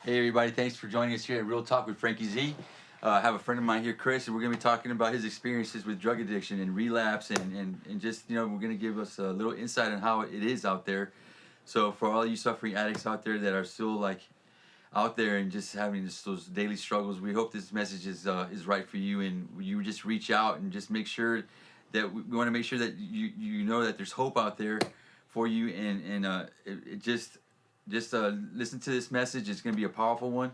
Hey everybody, thanks for joining us here at Real Talk with Franky Z. I have a friend of mine here, Chris, and we're going to be talking about his experiences with drug addiction and relapse and just, we're going to give us a little insight on how it is out there. So for all you suffering addicts out there that are still like out there and just having just those daily struggles, we hope this message is right for you, and you just reach out and just make sure that we want to make sure that you know that there's hope out there for you, and it just listen to this message. It's going to be a powerful one.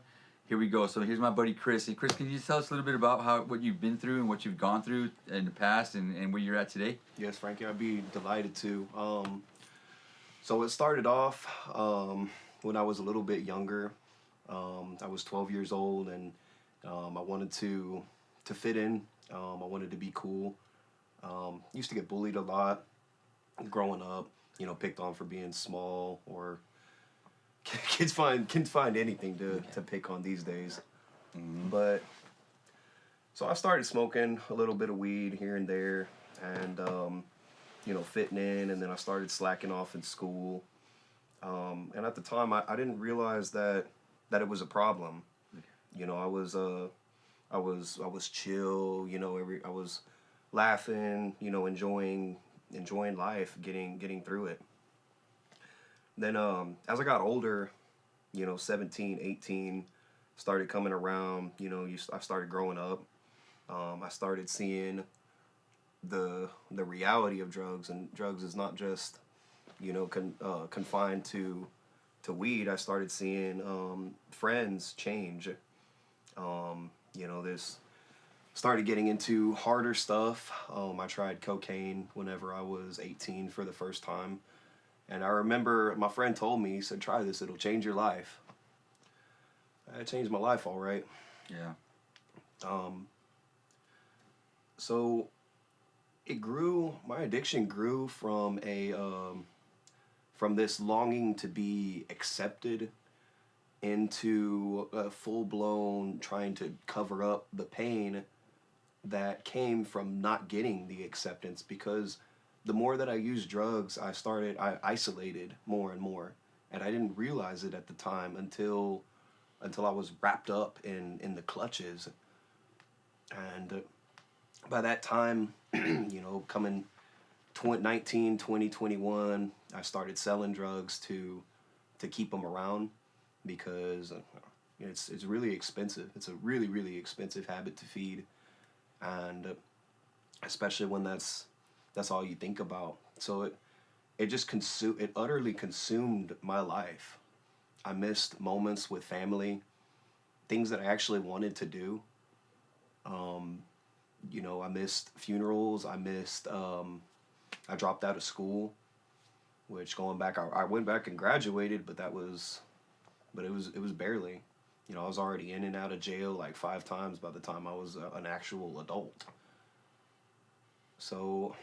Here we go. So here's my buddy Chris. Hey Chris, can you just tell us a little bit about what you've been through and what you've gone through in the past, and where you're at today? Yes, Frankie, I'd be delighted to. So it started off when I was a little bit younger. I was 12 years old, and I wanted to fit in. I wanted to be cool. Used to get bullied a lot growing up. Picked on for being small, or kids find anything to pick on these days. Mm-hmm. But so I started smoking a little bit of weed here and there, and fitting in, and then I started slacking off in school. And at the time, I didn't realize that it was a problem. I was chill. I was laughing. Enjoying life, getting through it. Then as I got older, 17, 18, started coming around. I started growing up. I started seeing the reality of drugs, and drugs is not just confined to weed. I started seeing friends change. This started getting into harder stuff. I tried cocaine whenever I was 18 for the first time, and I remember my friend told me, he said, "Try this; it'll change your life." It changed my life, all right. Yeah. So it grew. My addiction grew from from this longing to be accepted into a full-blown trying to cover up the pain that came from not getting the acceptance. Because the more that I used drugs, I isolated more and more, and I didn't realize it at the time until I was wrapped up in the clutches. And by that time, coming 2019, 2021, I started selling drugs to keep them around, because it's really expensive. It's a really, really expensive habit to feed, and especially when that's all you think about. So it utterly consumed my life. I missed moments with family, things that I actually wanted to do. I missed funerals. I dropped out of school, which, going back, I went back and graduated, but it was barely. I was already in and out of jail like 5 times by the time I was an actual adult. So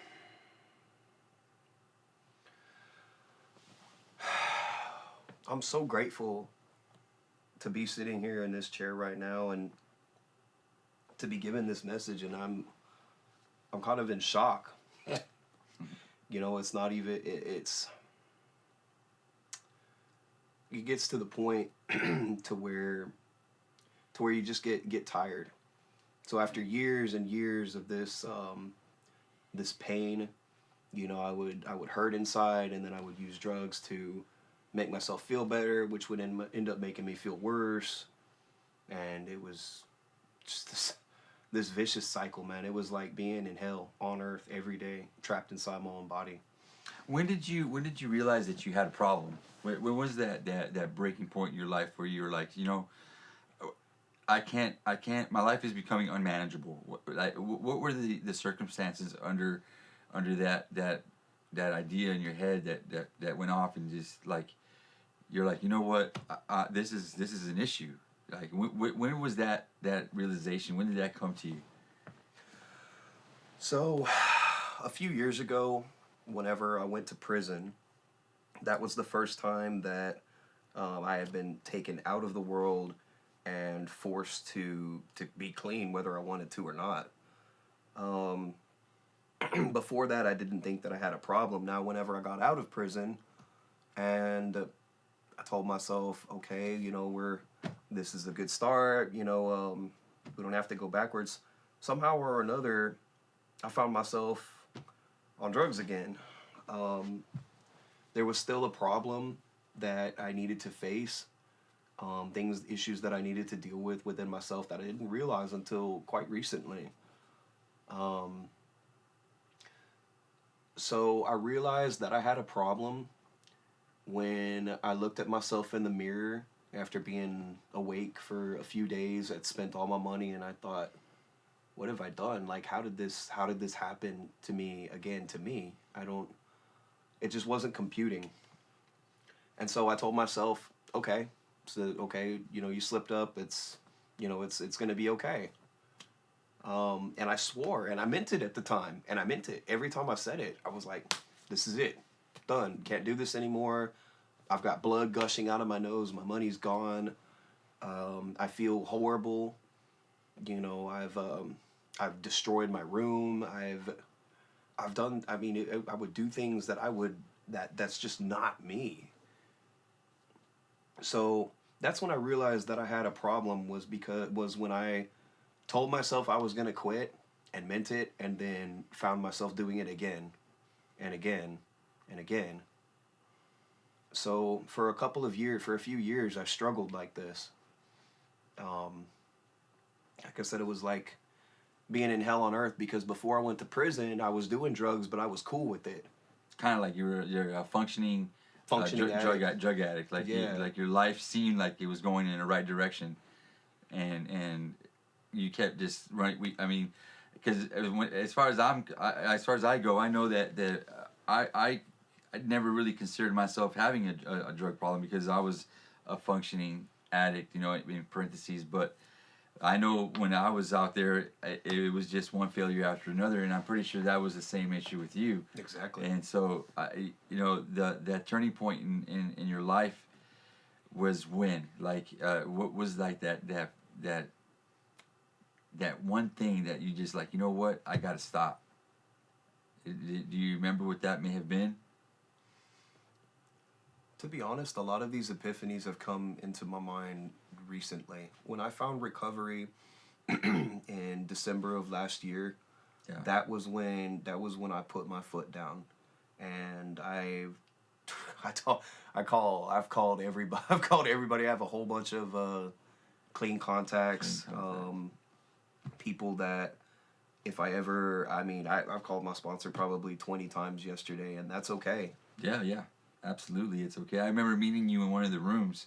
I'm so grateful to be sitting here in this chair right now and to be given this message, and I'm kind of in shock. It's not even it gets to the point to where you just get tired. So after years and years of this pain, I would hurt inside, and then I would use drugs to make myself feel better, which would end up making me feel worse. And it was just this vicious cycle, man. It was like being in hell on earth every day, trapped inside my own body. When did you realize that you had a problem? When was that breaking point in your life where you were like, I can't. My life is becoming unmanageable. What were the circumstances under that idea in your head that went off, and just like you're like, you know what, this is an issue. Like when was that realization? When did that come to you? So, a few years ago, whenever I went to prison, that was the first time that I had been taken out of the world and forced to be clean, whether I wanted to or not. Before that, I didn't think that I had a problem. Now, whenever I got out of prison, and I told myself, okay, this is a good start. We don't have to go backwards. Somehow or another, I found myself on drugs again. Um, there was still a problem that I needed to face, issues that I needed to deal with within myself that I didn't realize until quite recently. Um, so I realized that I had a problem when I looked at myself in the mirror after being awake for a few days. I'd spent all my money, and I thought, what have I done? Like, how did this happen to me again? To me, I don't. It just wasn't computing. And so I told myself, okay, so okay, you slipped up. It's gonna be okay. And I swore, and I meant it at the time, and I meant it every time I said it. I was like, this is it, done. Can't do this anymore. I've got blood gushing out of my nose. My money's gone. I feel horrible. I've destroyed my room. I've done. I mean, I would do things that's just not me. So that's when I realized that I had a problem, was when I told myself I was gonna quit and meant it, and then found myself doing it again and again and again. So for a few years, I struggled like this. Um, like I said, it was like being in hell on earth, because before I went to prison, I was doing drugs, but I was cool with it. It's kind of like you're a functioning Functioning addict. drug addict. Like Yeah. like your life seemed like it was going in the right direction, and you kept just running. I mean, because as far as I go, I know that I never really considered myself having a drug problem, because I was a functioning addict, in parentheses. But I know when I was out there, it was just one failure after another, and I'm pretty sure that was the same issue with you. Exactly. And so, that turning point in your life was when, like, what was like that one thing that you just like, you know what, I gotta stop. Do you remember what that may have been? To be honest, a lot of these epiphanies have come into my mind recently. When I found recovery in December of last year, Yeah. that was when I put my foot down, and I told, I've called everybody. I've called everybody. I have a whole bunch of clean contacts, people that if I ever, I mean, I've called my sponsor probably 20 times yesterday, and that's okay. Yeah, yeah, absolutely. It's okay. I remember meeting you in one of the rooms,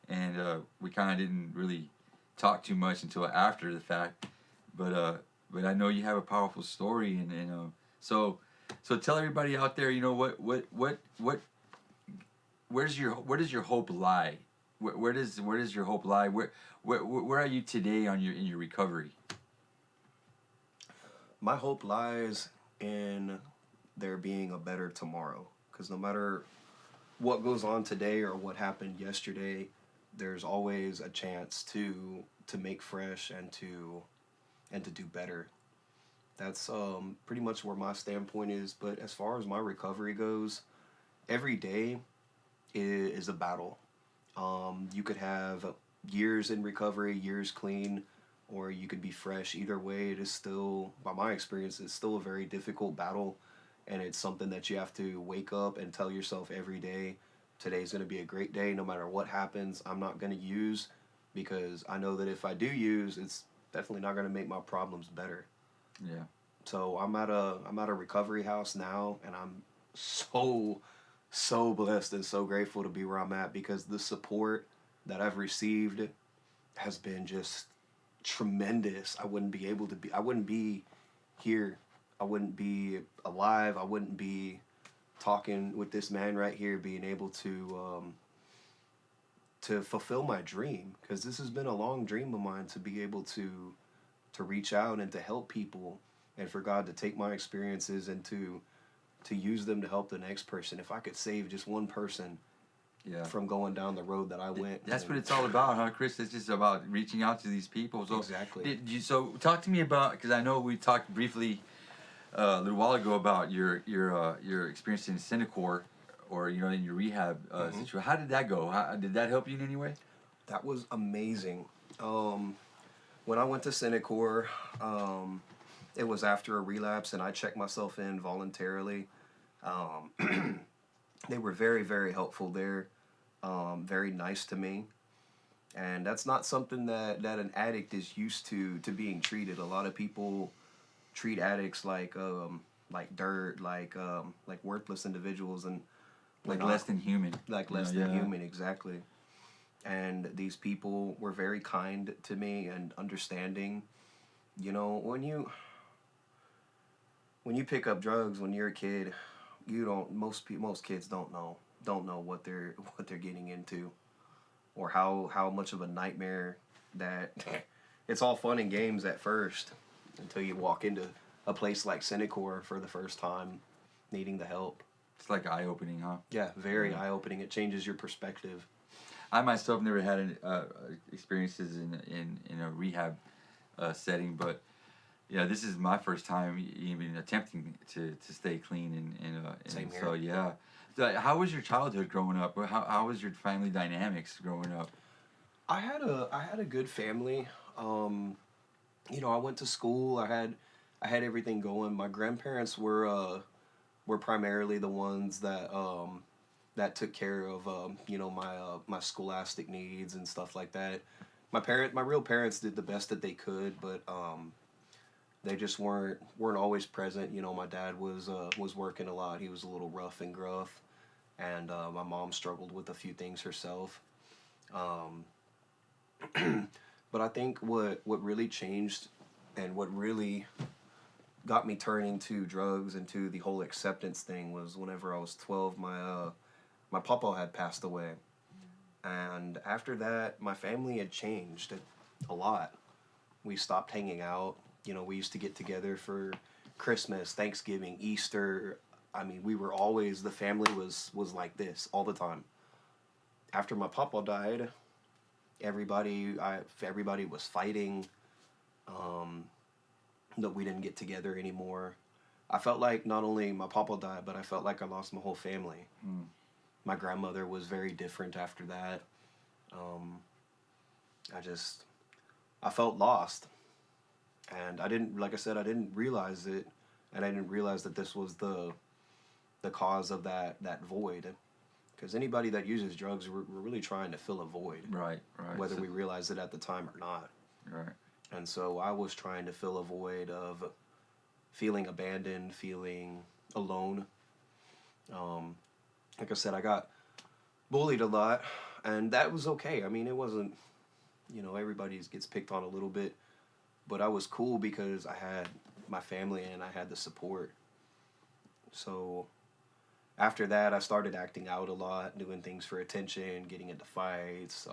and we kind of didn't really talk too much until after the fact. But I know you have a powerful story, and so tell everybody out there, what where does your hope lie? Where does your hope lie? Where are you today in your recovery? My hope lies in there being a better tomorrow, because no matter what goes on today or what happened yesterday, there's always a chance to make fresh and to do better. That's pretty much where my standpoint is. But as far as my recovery goes, every day is a battle. You could have years in recovery, years clean, or you could be fresh. Either way, it is still, by my experience, it's still a very difficult battle, and it's something that you have to wake up and tell yourself every day, today's going to be a great day. No matter what happens, I'm not going to use, because I know that if I do use, it's definitely not going to make my problems better. Yeah. So I'm at a recovery house now, and I'm so blessed and so grateful to be where I'm at, because the support that I've received has been just tremendous. I wouldn't be here. I wouldn't be alive. I wouldn't be talking with this man right here, being able to fulfill my dream, because this has been a long dream of mine, to be able to reach out and to help people, and for God to take my experiences and to use them to help the next person. If I could save just one person, Yeah. from going down the road that I went. That's what it's all about, huh, Chris? It's just about reaching out to these people. So Exactly. So talk to me about, because I know we talked briefly a little while ago about your experience in Synacor, or in your rehab situation. How did that go? Did that help you in any way? That was amazing. When I went to Senecor, it was after a relapse, and I checked myself in voluntarily. They were very, very helpful there, very nice to me. And that's not something that an addict is used to being treated. A lot of people treat addicts like dirt, like worthless individuals, and we're Like not. less than human. Like You know, less than yeah. human, exactly. And these people were very kind to me and understanding. You know, when you pick up drugs when you're a kid, you don't most kids don't know what they're getting into, or how much of a nightmare that it's all fun and games at first until you walk into a place like Cinecor for the first time needing the help. It's like eye opening, huh? Yeah, very Yeah. eye opening. It changes your perspective. I myself never had any, experiences in a rehab setting, but yeah, this is my first time even attempting to stay clean and Same so here. yeah. So how was your childhood growing up? How was your family dynamics growing up? I had a good family. Um, I went to school. I had everything going. My grandparents were primarily the ones that took care of my scholastic needs and stuff like that. My real parents did the best that they could, but they just weren't always present. My dad was working a lot. He was a little rough and gruff, and my mom struggled with a few things herself. Um, but I think what really changed and what really got me turning to drugs and to the whole acceptance thing was whenever I was 12. My papa had passed away, and after that, my family had changed a lot. We stopped hanging out. We used to get together for Christmas, Thanksgiving, Easter. I mean, we were always the family was like this all the time. After my papa died, everybody was fighting. Um, that we didn't get together anymore. I felt like not only my papa died, but I felt like I lost my whole family. Mm. My grandmother was very different after that. Um, I just I felt lost, and like I said, I didn't realize it, and I didn't realize that this was the cause of that void. Because anybody that uses drugs, we're really trying to fill a void, Right, right. whether So, we realize it at the time or not. right. And so I was trying to fill a void of feeling abandoned, feeling alone. Um, like I said, I got bullied a lot, and that was okay. I mean, it wasn't, everybody gets picked on a little bit, but I was cool because I had my family and I had the support. So after that, I started acting out a lot, doing things for attention, getting into fights,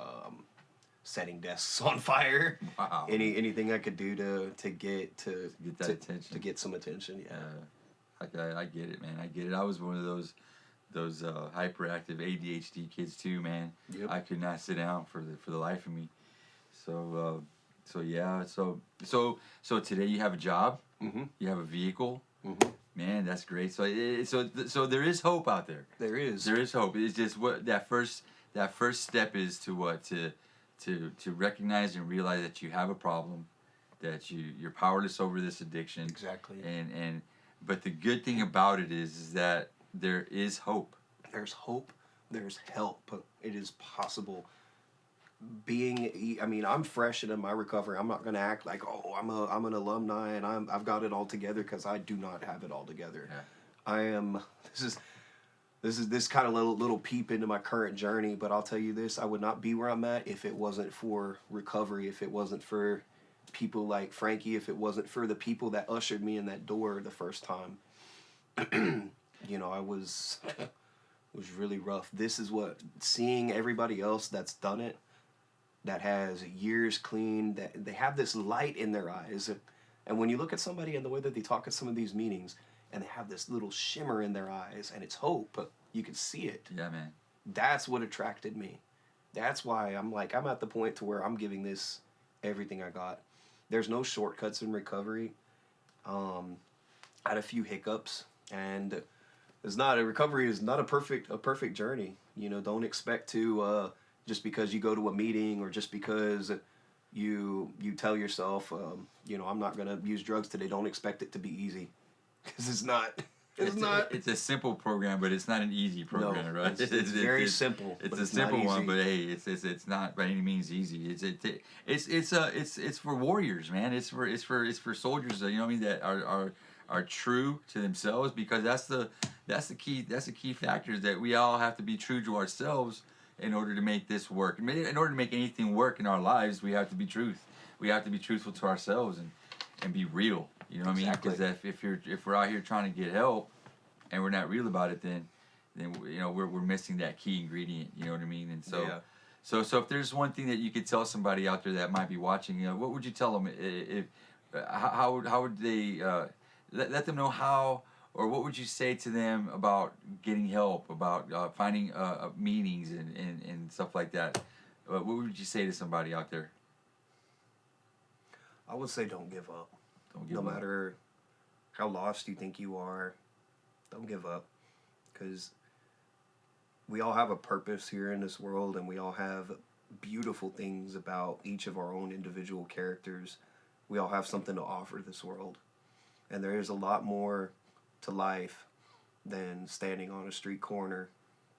setting desks on fire. Wow. Anything I could do to get Get that attention. to get some attention. Yeah. I get it, man. I get it. I was one of those hyperactive ADHD kids too, man. Yep. I could not sit down for the life of me. So yeah. So today you have a job. Mm-hmm. You have a vehicle. Mm-hmm. Man, that's great. So there is hope out there. There is. There is hope. It's just what that first step is to what to recognize and realize that you have a problem, that you're powerless over this addiction. Exactly. And but the good thing about it is that there is hope. There's hope. There's help. It is possible. I mean, I'm fresh into my recovery. I'm not gonna act like, oh, I'm an alumni and I've got it all together, because I do not have it all together. Yeah. I am. This kind of little peep into my current journey. But I'll tell you this: I would not be where I'm at if it wasn't for recovery. If it wasn't for people like Franky. If it wasn't for the people that ushered me in that door the first time. I was really rough. This is what seeing everybody else that's done it, that has years clean, that they have this light in their eyes. And when you look at somebody and the way that they talk at some of these meetings, and they have this little shimmer in their eyes, and it's hope, you can see it. Yeah, man. That's what attracted me. That's why I'm at the point to where I'm giving this everything I got. There's no shortcuts in recovery. I had a few hiccups, and recovery is not a perfect journey. Don't expect to just because you go to a meeting or just because you tell yourself, I'm not gonna use drugs today. Don't expect it to be easy, because it's not. It's not. It's a simple program, but it's not an easy program, No, right? it's very simple. It's but a simple not one, easy. but hey, it's not by any means easy. It's for warriors, man. It's for soldiers. You know what I mean? That are true to themselves, because that's the key factors, that we all have to be true to ourselves in order to make this work. In order to make anything work in our lives, we have to be truth. We have to be truthful to ourselves and be real. You know what Exactly. I mean? Because if we're out here trying to get help and we're not real about it, then we're missing that key ingredient. You know what I mean? And so. Yeah. So if there's one thing that you could tell somebody out there that might be watching, what would you tell them? If how would they let them know how, or what would you say to them about getting help, about finding meetings and stuff like that? What would you say to somebody out there? I would say don't give up. Don't give No up. matter how lost you think you are, don't give up. Because we all have a purpose here in this world, and we all have beautiful things about each of our own individual characters. We all have something to offer this world. And there is a lot more to life than standing on a street corner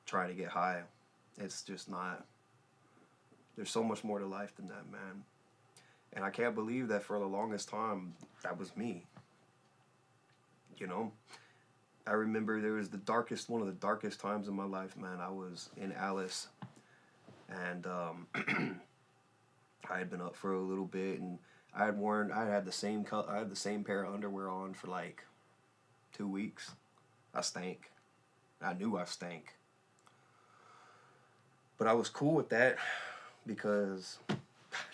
trying to get high. It's just not. There's so much more to life than that, man. And I can't believe that for the longest time, that was me. You know? I remember there was one of the darkest times in my life, man. I was in Alice, and I had been up for a little bit, and I had the same pair of underwear on for like 2 weeks. I stank. I knew I stank. But I was cool with that because I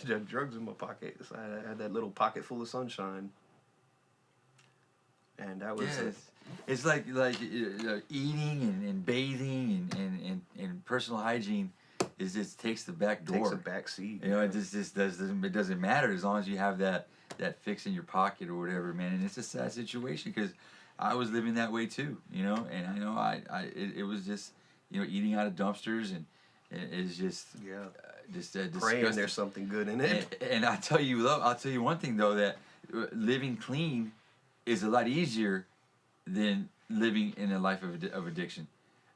had drugs in my pocket. So I had that little pocket full of sunshine. And that was Yes. It's like eating and bathing and personal hygiene just takes the back door. takes a back seat. You know, it just doesn't matter as long as you have that fix in your pocket or whatever, man. And it's a sad situation, because I was living that way too, you know. And I know it was just, eating out of dumpsters, and it's just just praying disgusting. there's something good in it. And I'll tell you one thing though, that living clean is a lot easier than living in a life of addiction.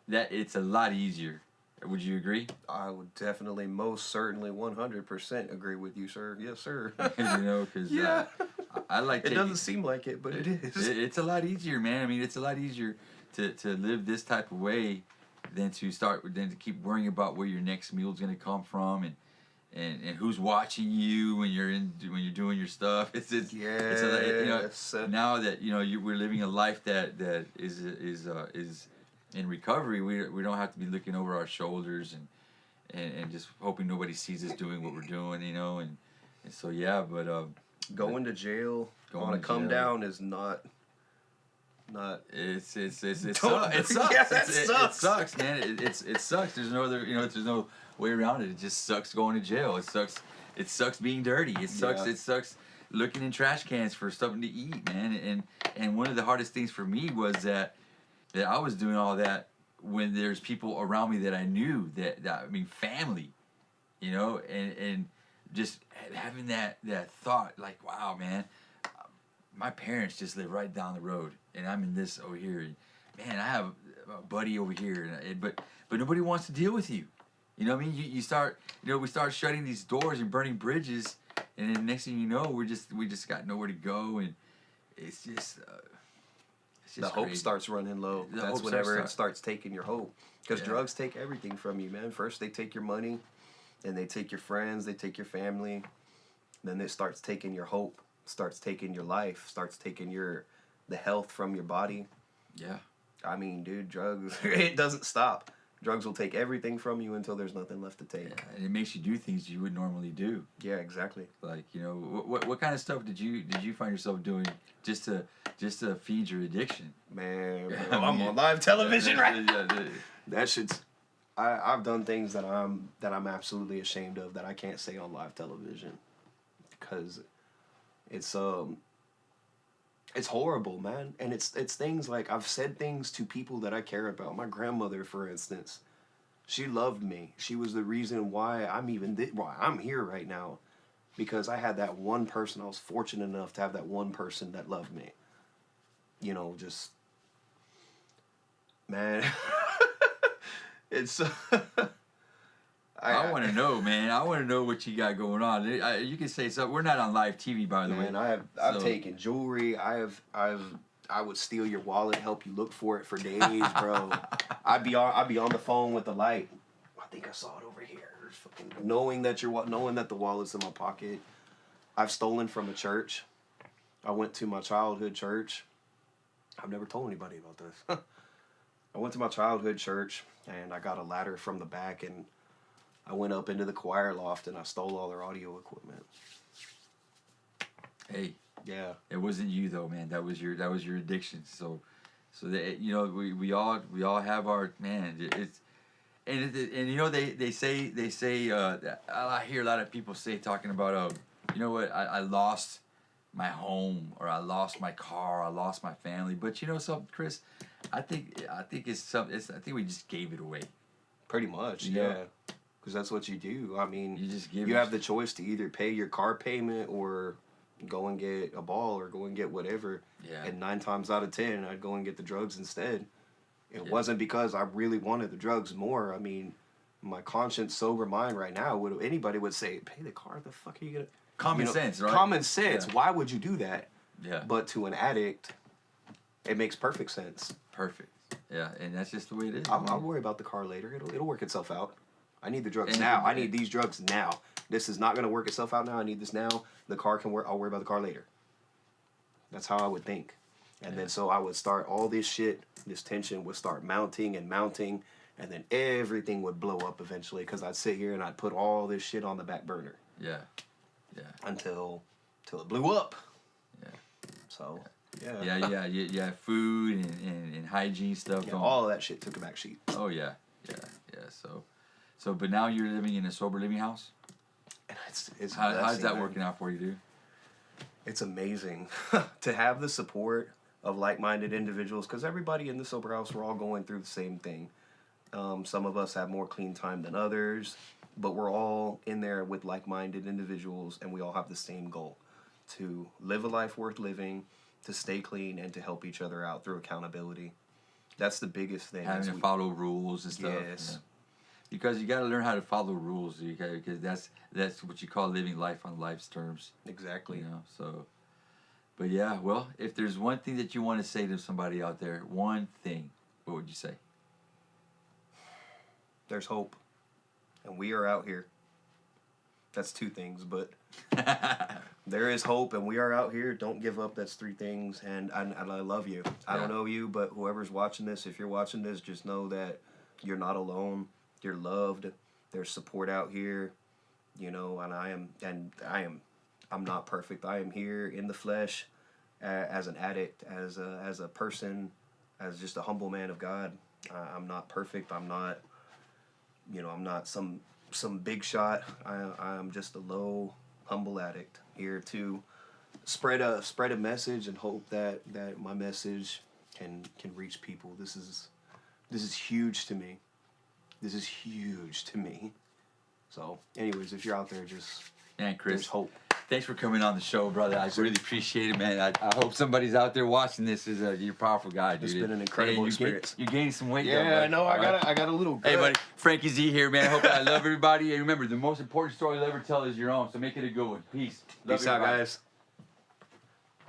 That it's a lot easier. Would you agree? I would definitely, most certainly, 100% agree with you, sir. Yes, sir. Because I like it doesn't seem like it, but it is. It's a lot easier, man. I mean, it's a lot easier to live this type of way than to keep worrying about where your next meal's gonna come from, and who's watching you when you're doing your stuff. It's now that we're living a life that is in recovery. We don't have to be looking over our shoulders and just hoping nobody sees us doing what we're doing, and so but going to jail Going on a to come jail. down is not. it sucks. Don't- It sucks. Yeah, that It sucks. sucks, man. It sucks. There's no other, there's no way around it. It just sucks going to jail. It sucks. It sucks being dirty. It sucks. Yeah. It sucks looking in trash cans for something to eat, man. And one of the hardest things for me was that I was doing all that when there's people around me that I knew, that I mean, family, and just having that thought, like, wow, man, my parents just live right down the road, and I'm in this over here. And, man, I have a buddy over here, but nobody wants to deal with you. You know what I mean? You start, we start shutting these doors and burning bridges, and then next thing you know, we just got nowhere to go, and it's just The hope crazy. starts running low. The That's hope whenever starts- it starts taking your hope. Because Yeah. drugs take everything from you, man. First they take your money, then they take your friends, they take your family. Then it starts taking your hope, starts taking your life, starts taking the health from your body. Yeah. I mean, dude, drugs, it doesn't stop. Drugs will take everything from you until there's nothing left to take. And it makes you do things you would normally do. Yeah, exactly. Like, what kind of stuff did you find yourself doing just to feed your addiction? Man, bro, I I'm mean, on live television right now. Yeah, That shit's. I've done things that I'm absolutely ashamed of that I can't say on live television, because it's horrible, man. And it's things like I've said things to people that I care about. My grandmother, for instance, She loved me. She was the reason why why I'm here right now, because I had that one person. I was fortunate enough to have that one person that loved me. You know, just man, it's. I want to know, man. I want to know what you got going on. You can say something. We're not on live TV, by the way. Man, I've taken jewelry. I would steal your wallet, help you look for it for days, bro. I'd be on the phone with the light. I think I saw it over here. Fucking knowing that the wallet's in my pocket. I've stolen from a church. I went to my childhood church. I've never told anybody about this. I went to my childhood church and I got a ladder from the back and I went up into the choir loft and I stole all their audio equipment. Hey. Yeah. It wasn't you though, man. That was your addiction. So that, you know, we all have our, man. It's and you know they say I hear a lot of people say, talking about you know what, I lost my home, or I lost my car, I lost my family. But you know something, Chris, I think I think we just gave it away. Pretty much, yeah. Because that's what you do. I mean, you have the choice to either pay your car payment or go and get a ball or go and get whatever. Yeah. And 9 times out of 10, I'd go and get the drugs instead. It wasn't because I really wanted the drugs more. I mean, my conscience, sober mind right now, anybody would say, pay the car, the fuck are you gonna... Common sense, right? Common sense. Yeah. Why would you do that? Yeah. But to an addict, it makes perfect sense. Perfect. Yeah, and that's just the way it is. I'll worry about the car later. It'll work itself out. I need the drugs now. I need these drugs now. This is not going to work itself out now. I need this now. The car can work. I'll worry about the car later. That's how I would think. And then so I would start all this shit. This tension would start mounting, and then everything would blow up eventually, because I'd sit here and I'd put all this shit on the back burner. Yeah. Yeah. Until it blew up. Yeah. So, yeah. Yeah, food and hygiene stuff. Yeah, all of that shit took a back sheet. Oh, yeah. So, but now you're living in a sober living house? It's how's that working out for you, dude? It's amazing to have the support of like-minded individuals, because everybody in the sober house, we're all going through the same thing. Some of us have more clean time than others, but we're all in there with like-minded individuals, and we all have the same goal: to live a life worth living, to stay clean, and to help each other out through accountability. That's the biggest thing. Having to follow rules and stuff. Yes. Yeah. Because you got to learn how to follow rules, because that's what you call living life on life's terms. Exactly. You know, so. But yeah, well, if there's one thing that you want to say to somebody out there, one thing, what would you say? There's hope, and we are out here. That's 2 things, but there is hope, and we are out here. Don't give up. That's 3 things, and I love you. I don't know you, but whoever's watching this, if you're watching this, just know that you're not alone. You're loved. There's support out here, you know. And I'm not perfect. I am here in the flesh, as an addict, as a person, as just a humble man of God. I'm not perfect. I'm not, I'm not some big shot. I'm just a low, humble addict here to spread a message and hope that my message can reach people. This is huge to me. This is huge to me. So, anyways, if you're out there, just... Man, Chris, there's hope. Thanks for coming on the show, brother. I really appreciate it, man. I hope somebody's out there watching this. You're a powerful guy, dude. It's been an incredible experience. You're gaining some weight. Yeah, I know. I got a little gut. Hey, buddy. Franky Z here, man. I love everybody. And remember, the most important story you'll ever tell is your own. So make it a good one. Peace. Peace out, guys.